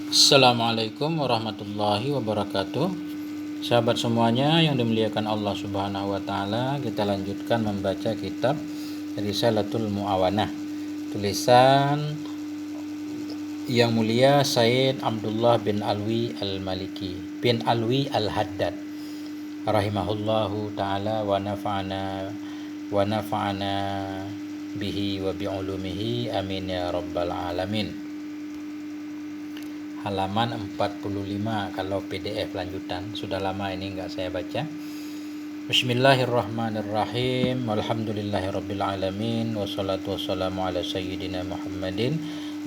Assalamualaikum warahmatullahi wabarakatuh. Sahabat semuanya yang dimuliakan Allah Subhanahu wa taala, kita lanjutkan membaca kitab Risalatul Muawanah, tulisan Yang Mulia Said Abdullah bin Alwi Al-Maliki bin Alwi Al-Haddad rahimahullahu taala wa nafa'ana bihi wa bi'ulumihi amin ya rabbal alamin. Halaman 45 kalau PDF lanjutan. Sudah lama ini enggak saya baca. Bismillahirrahmanirrahim. Walhamdulillahirabbil alamin wassalatu wassalamu ala sayyidina Muhammadin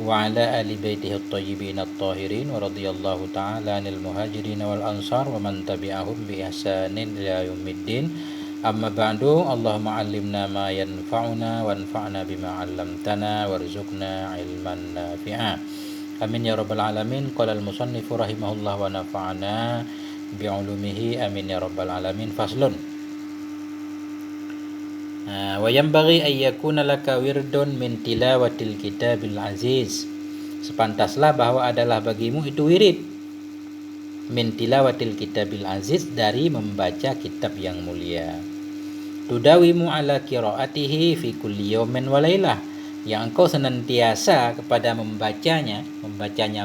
wa ala ali baitihi at-thayyibin at-tahirin wa radhiyallahu ta'ala anil muhajirin wal ansar wa man tabi'ahum bi ihsanin ila yaumiddin. Amma ba'du, Allahumma 'allimna ma yanfa'una wanfa'na bima 'allamtana warzuqna ilman nafi'a. Amin ya rabbal alamin. Qala al-musannifu rahimahullah wa nafa'ana bi'ulumihi amin ya rabbal alamin. Faslun. Wa yanbaghi ay yakuna laka wirdun min tilawatil kitabil aziz. Sepantaslah bahwa adalah bagimu itu wirid min tilawatil kitabil aziz, dari membaca kitab yang mulia. Tudawimu ala qiraatihi fi kulli yawmin wa lailah, yang engkau senantiasa kepada membacanya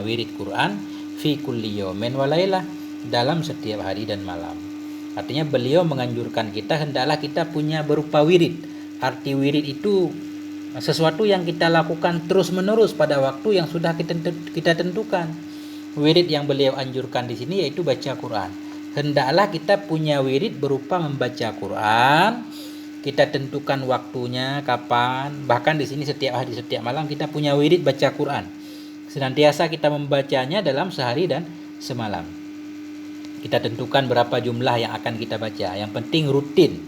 wirid Quran fi kulli yawmin wa lailah, dalam setiap hari dan malam. Artinya beliau menganjurkan kita hendaklah kita punya berupa wirid. Arti wirid itu sesuatu yang kita lakukan terus menerus pada waktu yang sudah kita tentukan. Wirid yang beliau anjurkan di sini yaitu baca Quran. Hendaklah kita punya wirid berupa membaca Quran. Kita tentukan waktunya kapan. Bahkan di sini setiap hari setiap malam kita punya wirid baca Quran. Senantiasa kita membacanya dalam sehari dan semalam. Kita tentukan berapa jumlah yang akan kita baca. Yang penting rutin.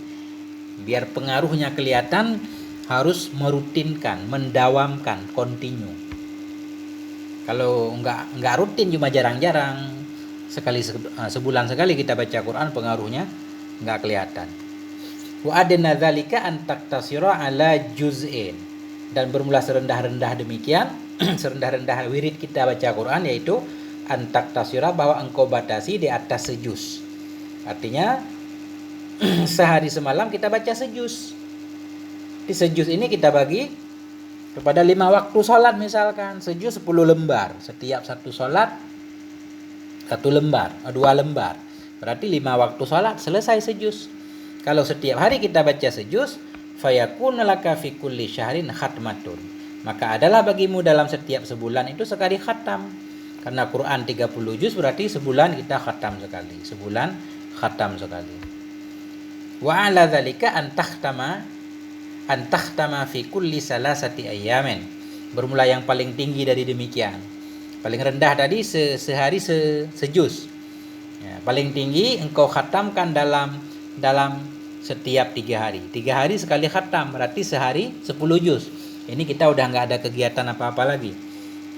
Biar pengaruhnya kelihatan, harus merutinkan, mendawamkan, continue. Kalau enggak rutin, cuma jarang-jarang, sebulan sekali kita baca Quran, pengaruhnya enggak kelihatan. Wa adna dzalika an taktasira ala juz'in, dan bermula serendah-rendah demikian, serendah-rendah wirid kita baca Quran yaitu an taktasira, bahwa engkau batasi di atas sejuz. Artinya sehari semalam kita baca sejuz. Di sejuz ini kita bagi kepada 5 waktu sholat, misalkan sejuz 10 lembar, setiap satu sholat 1 lembar, 2 lembar, berarti 5 waktu sholat selesai sejuz. Kalau setiap hari kita baca sejuz, fayakun laka fi kulli syahrin khatmatun, maka adalah bagimu dalam setiap sebulan itu sekali khatam. Karena Quran 30 juz, berarti sebulan kita khatam sekali, sebulan khatam sekali. Wa ala dzalika an takhtama fi kulli salasati ayyamin, bermula yang paling tinggi dari demikian. Paling rendah tadi sehari sejuz. Ya, paling tinggi engkau khatamkan dalam setiap 3 hari. 3 hari sekali khatam, berarti sehari 10 juz. Ini kita udah nggak ada kegiatan apa-apa lagi.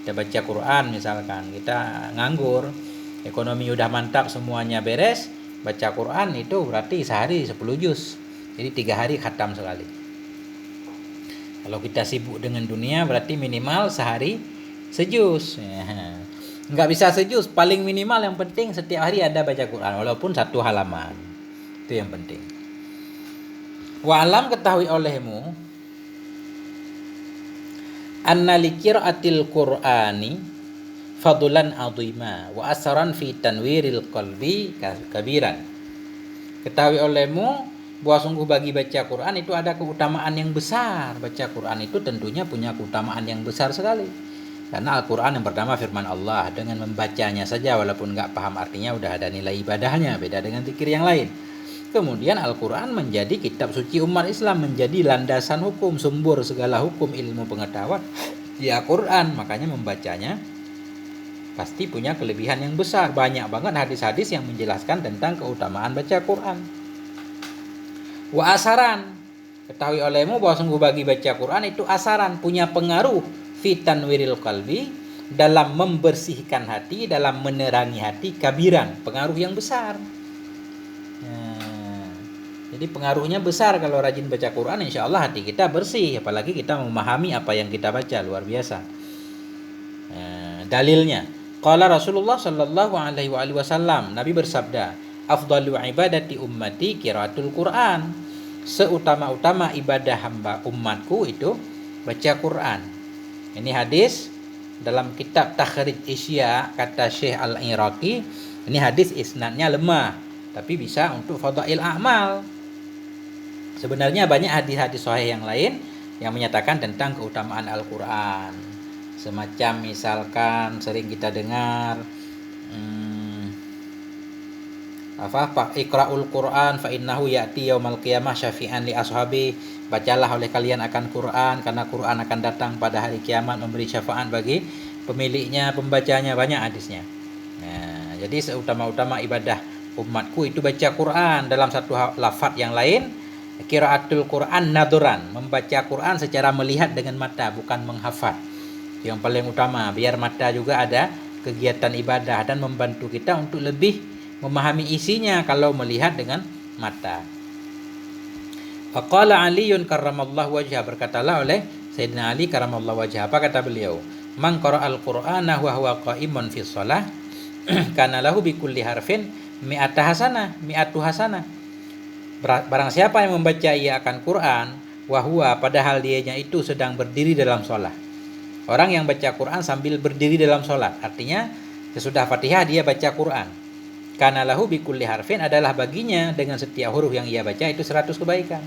Kita baca Quran misalkan, kita nganggur, ekonomi udah mantap, semuanya beres, baca Quran itu berarti sehari 10 juz. Jadi 3 hari khatam sekali. Kalau kita sibuk dengan dunia, berarti minimal sehari sejuz. Ya. Nggak bisa sejuz, paling minimal yang penting setiap hari ada baca Quran, walaupun 1 halaman. Itu yang penting. Wa alam, ketahui olehmu, anna liqiraatil Qur'ani fadulan azima wa asran fi tanwiril qalbi kabiran. Ketahui olehmu bahwa sungguh bagi baca Quran itu ada keutamaan yang besar. Baca Quran itu tentunya punya keutamaan yang besar sekali. Karena Al-Quran yang pertama firman Allah, dengan membacanya saja walaupun nggak paham artinya udah ada nilai ibadahnya, beda dengan zikir yang lain. Kemudian Al-Quran menjadi kitab suci umat Islam, menjadi landasan hukum, sumber segala hukum, ilmu pengetahuan ya Quran. Makanya membacanya pasti punya kelebihan yang besar. Banyak banget hadis-hadis yang menjelaskan tentang keutamaan baca Quran. Wa asaran, ketahui olehmu bahwa sungguh bagi baca Quran itu asaran, punya pengaruh fitan wiril qalbi, dalam membersihkan hati, dalam menerangi hati, kabiran, pengaruh yang besar. Nah, jadi pengaruhnya besar kalau rajin baca Quran, insya Allah hati kita bersih, apalagi kita memahami apa yang kita baca, luar biasa. Dalilnya Qala Rasulullah sallallahu alaihi wasallam, Nabi bersabda, afdalu ibadati ummati qiraatul Quran. Seutama-utama ibadah hamba umatku itu baca Quran. Ini hadis dalam kitab Takhrij Isya, kata Syekh Al-Iraqi, ini hadis isnadnya lemah, tapi bisa untuk fadail amal. Sebenarnya banyak hadis-hadis sahih yang lain yang menyatakan tentang keutamaan Al-Quran. Semacam misalkan sering kita dengar Iqra'ul Quran fa innahu ya'ti yaumal qiyamah syafi'an li ashabi. Bacalah oleh kalian akan Quran, karena Quran akan datang pada hari kiamat memberi syafaat bagi pemiliknya, pembacanya. Banyak hadisnya. Nah, jadi seutama-utama ibadah umatku itu baca Quran. Dalam satu lafaz yang lain, qiraatul Quran naduran, membaca Quran secara melihat dengan mata, bukan menghafal. Yang paling utama, biar mata juga ada kegiatan ibadah dan membantu kita untuk lebih memahami isinya kalau melihat dengan mata. Faqala Aliun karramallahu wajhah, berkatalah oleh Sayyidina Ali karramallahu wajhah, apa kata beliau? Man qara'al Qur'ana wa huwa qa'imun fi shalah kana lahu bi kulli harfin mi'atu hasanah. Barang siapa yang membaca ia akan Quran wahwa, padahal dianya itu sedang berdiri dalam sholat. Orang yang baca Quran sambil berdiri dalam sholat, artinya sesudah Fatihah dia baca Quran. Kana lahu bi kulli harfin, adalah baginya dengan setiap huruf yang ia baca itu 100 kebaikan.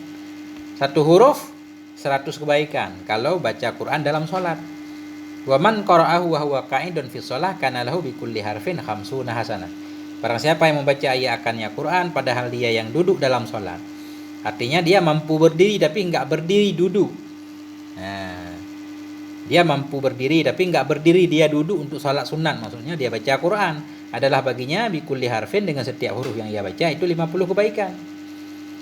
Satu huruf 100 kebaikan kalau baca Quran dalam sholat. Wa man qara'ahu wa huwa qa'idun fi shalah kana lahu bi kulli harfin 50 hasanah. Barang siapa yang membaca ia akannya Quran padahal dia yang duduk dalam sholat, artinya dia mampu berdiri tapi enggak berdiri duduk. Nah, dia mampu berdiri tapi enggak berdiri, dia duduk untuk sholat sunat, maksudnya dia baca Quran, adalah baginya bikulli harfin, dengan setiap huruf yang ia baca itu 50 kebaikan.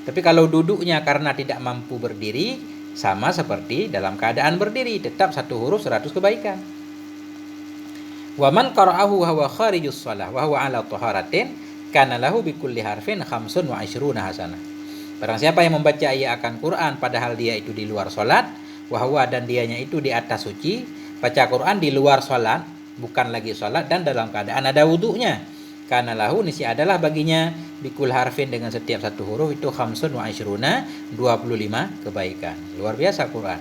Tapi kalau duduknya karena tidak mampu berdiri, sama seperti dalam keadaan berdiri, tetap satu huruf 100 kebaikan. Wa man qara'ahu wa huwa kharijus shalah wa huwa ala taharatin kana lahu bi kulli harfin 25 hasanah. Barang siapa yang membaca ia akan Quran padahal dia itu di luar salat, wa huwa, dan dianya itu di atas suci, baca Quran di luar salat, bukan lagi salat dan dalam keadaan ada wudunya, kana lahu, nisi adalah baginya bikul harfin, dengan setiap satu huruf itu 25 kebaikan. Luar biasa Quran.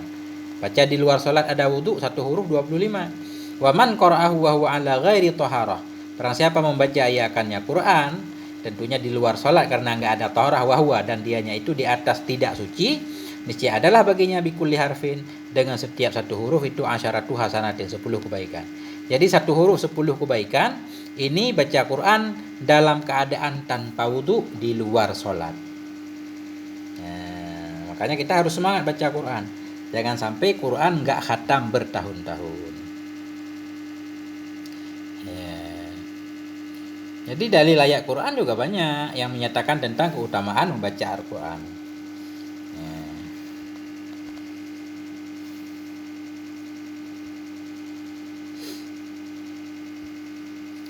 Baca di luar salat ada wudu, satu huruf 25. Wa man qara'ahu wa huwa ala ghairi taharah. Barang siapa membaca ia akannya Quran, tentunya di luar salat karena enggak ada taharah, wa huwa, dan dianya itu di atas tidak suci, niscaya adalah baginya bikulli harfin, dengan setiap satu huruf itu 10 hasanatin, 10 kebaikan. Jadi satu huruf 10 kebaikan. Ini baca Quran dalam keadaan tanpa wudu di luar salat. Nah, makanya kita harus semangat baca Quran. Jangan sampai Quran enggak khatam bertahun-tahun. Jadi dalil ayat Quran juga banyak yang menyatakan tentang keutamaan membaca Al-Quran.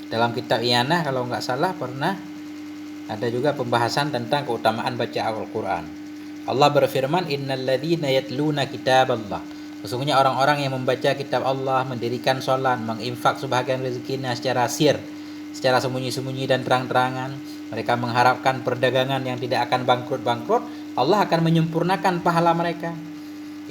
Dalam kitab Iyanah kalau nggak salah pernah ada juga pembahasan tentang keutamaan baca Al-Quran. Allah berfirman, innal ladzina yatluna kitaballah. Sesungguhnya orang-orang yang membaca kitab Allah, mendirikan sholat, menginfak sebahagian rezekinya secara sir, secara sembunyi-sembunyi dan terang-terangan, mereka mengharapkan perdagangan yang tidak akan bangkrut-bangkrut, Allah akan menyempurnakan pahala mereka.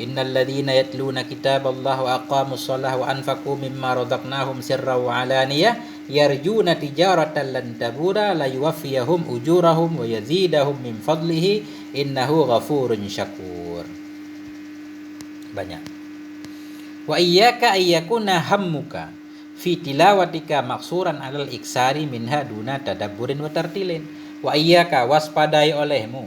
Innal ladzina yatluna kitaballahi wa aqamus shalah wa anfaqu mimma razaqnahum sirran wa alaniyah yarjuna tijaratan lan tabura la yuwaffiyahum ujurahum wa yazidahum min fadlihi innahu ghafurun syakur. Banyak. Wa iyyaka ayyakuna hammuka fi tilawatika maksuran alal iksari minha duna tadabburin wa tartilin. Wa iyyaka, waspadai olehmu,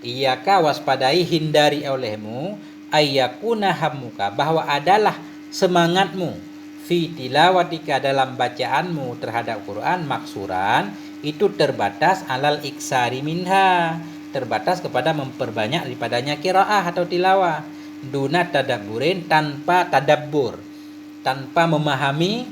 iyyaka waspadai, hindari olehmu, ayyakuna hammuka, bahwa adalah semangatmu, fi tilawatika, dalam bacaanmu terhadap Quran, maksuran, itu terbatas alal iksari minha, terbatas kepada memperbanyak daripadanya qiraah atau tilawah, duna tadabburin, tanpa tadabbur, tanpa memahami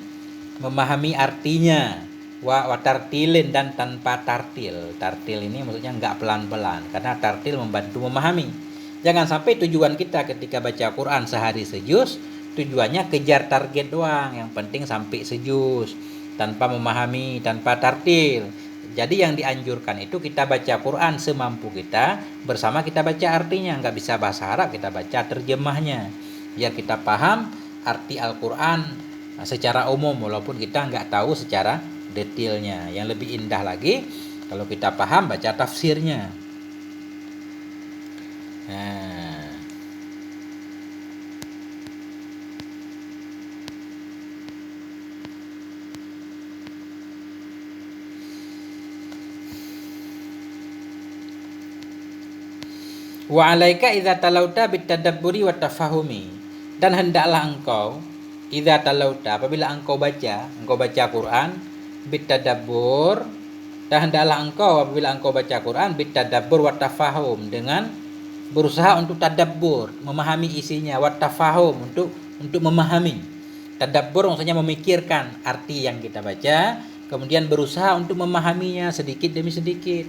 artinya, wa tartilin, dan tanpa tartil. Tartil ini maksudnya enggak pelan-pelan, karena tartil membantu memahami. Jangan sampai tujuan kita ketika baca Quran sehari sejuz, tujuannya kejar target doang, yang penting sampai sejuz. tanpa memahami, tanpa tartil. Jadi yang dianjurkan itu kita baca Quran semampu kita, bersama kita baca artinya. Nggak bisa bahasa Arab, kita baca terjemahnya, biar kita paham arti Al-Quran secara umum, walaupun kita nggak tahu secara detailnya. Yang lebih indah lagi kalau kita paham baca tafsirnya. Nah, wa alaika idza talauta bitadabburi wa tafahumi, dan hendaklah engkau idza talauta, apabila engkau baca Quran, bitadabbur, dan hendaklah engkau apabila engkau baca Quran bitadabbur wa tafahum, dengan berusaha untuk tadabbur, memahami isinya, wa tafahum, untuk memahami. Tadabbur maksudnya memikirkan arti yang kita baca, kemudian berusaha untuk memahaminya sedikit demi sedikit.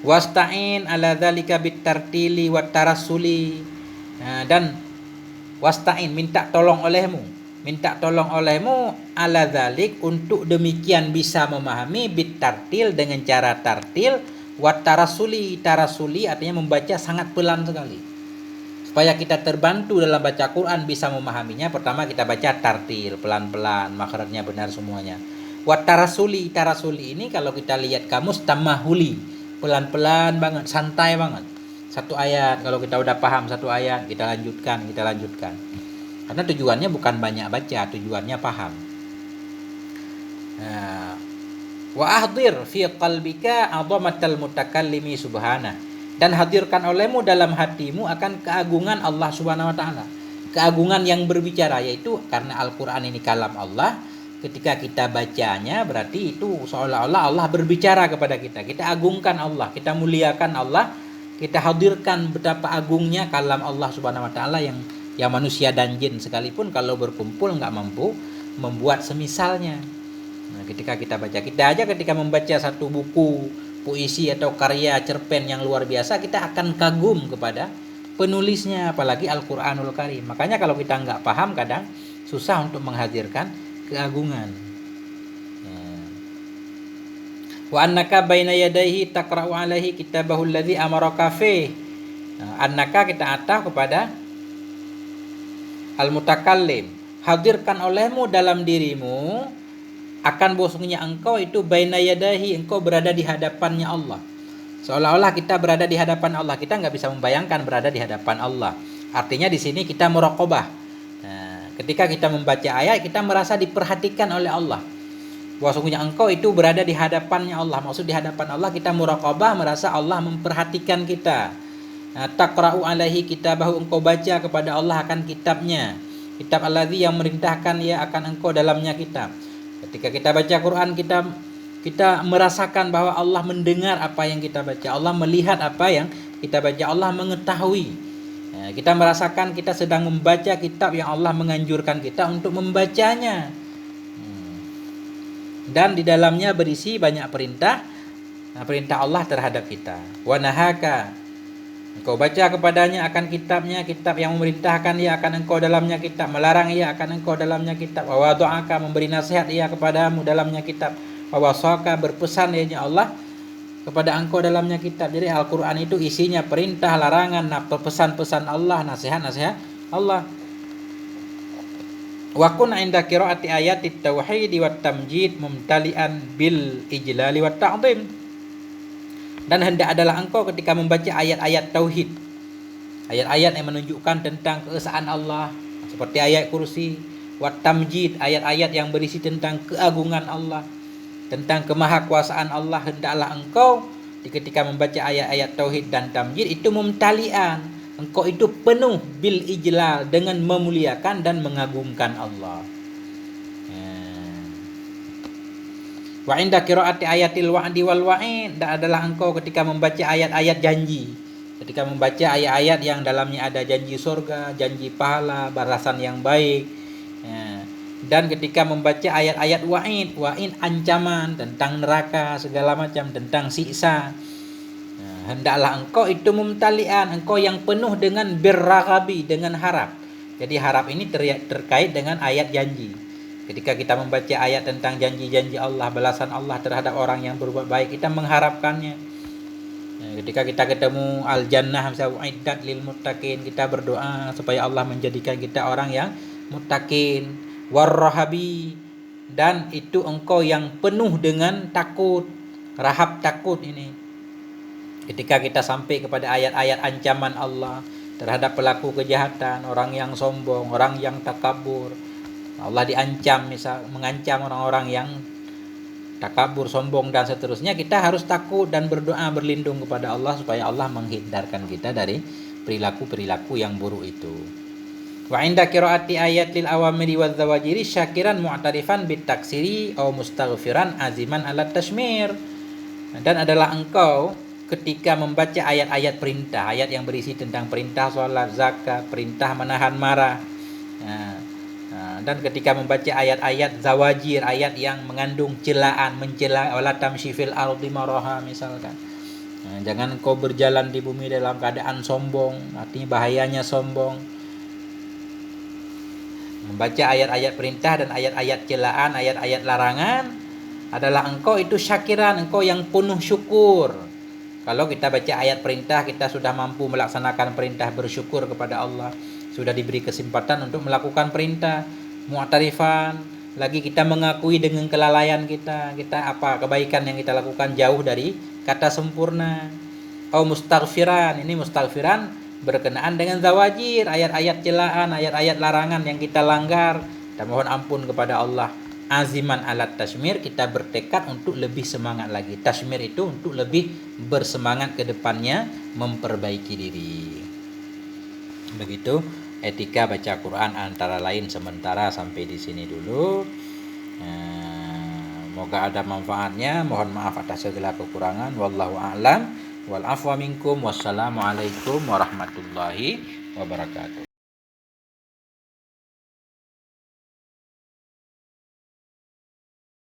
Wasta'in ala dzalika bitartili wat tarasuli. Dan wasta'in, minta tolong olehmu ala dzalik, untuk demikian bisa memahami, bitartil, dengan cara tartil, wat tarasuli artinya membaca sangat pelan sekali. Supaya kita terbantu dalam baca Quran bisa memahaminya, pertama kita baca tartil, pelan-pelan, makhrajnya benar semuanya. Wat tarasuli ini kalau kita lihat kamus tamahuli, pelan-pelan banget, santai banget. Satu ayat, kalau kita udah paham satu ayat, kita lanjutkan. Karena tujuannya bukan banyak baca, tujuannya paham. Wa ahdir fi qalbika 'azamatal mutakallimi subhanah, dan hadirkan olehmu dalam hatimu akan keagungan Allah Subhanahu wa taala. Keagungan yang berbicara, yaitu karena Al-Qur'an ini kalam Allah. Ketika kita bacanya berarti itu seolah-olah Allah berbicara kepada kita. Kita agungkan Allah, kita muliakan Allah, kita hadirkan betapa agungnya kalam Allah Subhanahu wa taala yang manusia dan jin sekalipun kalau berkumpul nggak mampu membuat semisalnya. Nah, ketika kita baca, kita aja ketika membaca satu buku puisi atau karya cerpen yang luar biasa, kita akan kagum kepada penulisnya, apalagi Al-Qur'anul Karim. Makanya kalau kita nggak paham kadang susah untuk menghadirkan keagungan. Wa annaka baina yadayhi taqra'u alaihi kitabahu alladzi amaraka fi. Annaka kita ataf kepada al-mutakallim, hadirkan olehmu dalam dirimu akan bosongnya engkau itu baina yadahi, engkau berada di hadapannya Allah. Seolah-olah kita berada di hadapan Allah, kita nggak bisa membayangkan berada di hadapan Allah. Artinya di sini kita muraqabah. Ketika kita membaca ayat, kita merasa diperhatikan oleh Allah. Bahwasanya engkau itu berada di hadapannya Allah. Maksud di hadapan Allah, kita muraqabah, merasa Allah memperhatikan kita. Taqra'u alaihi kitabahu, engkau baca kepada Allah akan kitabnya. Kitab alladzi, yang merintahkan ya akan engkau dalamnya kitab. Ketika kita baca Quran, kita merasakan bahwa Allah mendengar apa yang kita baca. Allah melihat apa yang kita baca. Allah mengetahui. Kita merasakan kita sedang membaca kitab yang Allah menganjurkan kita untuk membacanya. Dan di dalamnya berisi banyak perintah Allah terhadap kita. Wa nahaka, engkau baca kepadanya akan kitabnya, kitab yang memerintahkan ia akan engkau dalamnya kitab, melarang ia akan engkau dalamnya kitab. Wa wadu'aka, memberi nasihat ia kepadamu dalamnya kitab. Wa wasaka, berpesan ia Allah kepada engkau dalamnya kitab. Jadi Al-Quran itu isinya perintah, larangan, pesan-pesan Allah, nasihat-nasihat Allah. Wa kun 'inda qiraati ayatit tauhid wat tamjid mumtali'an bil ijlali wat ta'zim. Dan hendak adalah engkau ketika membaca ayat-ayat tauhid, ayat-ayat yang menunjukkan tentang keesaan Allah, seperti ayat kursi, wat tamjid, ayat-ayat yang berisi tentang keagungan Allah, tentang kemahakuasaan Allah. Hendaklah engkau ketika membaca ayat-ayat tauhid dan tamjid itu mumtalian, engkau itu penuh bil ijlal, dengan memuliakan dan mengagungkan Allah. Wa inda qiraati ayatil wa'di wal wa'id, dan adalah engkau ketika membaca ayat-ayat janji, ketika membaca ayat-ayat yang dalamnya ada janji surga, janji pahala, balasan yang baik. Dan ketika membaca ayat-ayat wa'id ancaman tentang neraka, segala macam, tentang siksa. Hendaklah engkau itu mumtalian, engkau yang penuh dengan birraghabi, dengan harap. Jadi harap ini terkait dengan ayat janji. Ketika kita membaca ayat tentang janji-janji Allah, balasan Allah terhadap orang yang berbuat baik, kita mengharapkannya. Ketika kita ketemu al-jannah, misalnya uiddat lil muttaqin, kita berdoa supaya Allah menjadikan kita orang yang muttaqin. Warrahabi, dan itu engkau yang penuh dengan takut, rahab takut ini. Ketika kita sampai kepada ayat-ayat ancaman Allah terhadap pelaku kejahatan, orang yang sombong, orang yang takabur, Allah diancam, misal mengancam orang-orang yang takabur, sombong dan seterusnya, kita harus takut dan berdoa berlindung kepada Allah supaya Allah menghindarkan kita dari perilaku-perilaku yang buruk itu. Wa inda qiraati ayat lil awamiri waz zawajiri syakiran mu'tarifan bit taksiri aw mustaghfiran aziman ala tashmir. Dan adalah engkau ketika membaca ayat-ayat perintah, ayat yang berisi tentang perintah sholat, zakat, perintah menahan marah. Dan ketika membaca ayat-ayat zawajir, ayat yang mengandung celaan, mencela, wala tamshi fil ardi maraha misalkan. Jangan kau berjalan di bumi dalam keadaan sombong, artinya bahayanya sombong. Membaca ayat-ayat perintah dan ayat-ayat celaan, ayat-ayat larangan adalah engkau itu syakiran, engkau yang penuh syukur. Kalau kita baca ayat perintah, kita sudah mampu melaksanakan perintah, bersyukur kepada Allah, sudah diberi kesempatan untuk melakukan perintah. Mu'tarifan, lagi kita mengakui dengan kelalaian kita apa kebaikan yang kita lakukan jauh dari kata sempurna. Au mustaghfiran, ini mustaghfiran berkenaan dengan zawajir, ayat-ayat celaan, ayat-ayat larangan yang kita langgar, dan mohon ampun kepada Allah. Aziman alat tashmir, kita bertekad untuk lebih semangat lagi. Tashmir itu untuk lebih bersemangat ke depannya, memperbaiki diri. Begitu etika baca Quran antara lain, sementara sampai di sini dulu. Semoga ada manfaatnya. Mohon maaf atas segala kekurangan. Wallahu a'lam wal afwa minkum. Wassalamualaikum warahmatullahi wabarakatuh.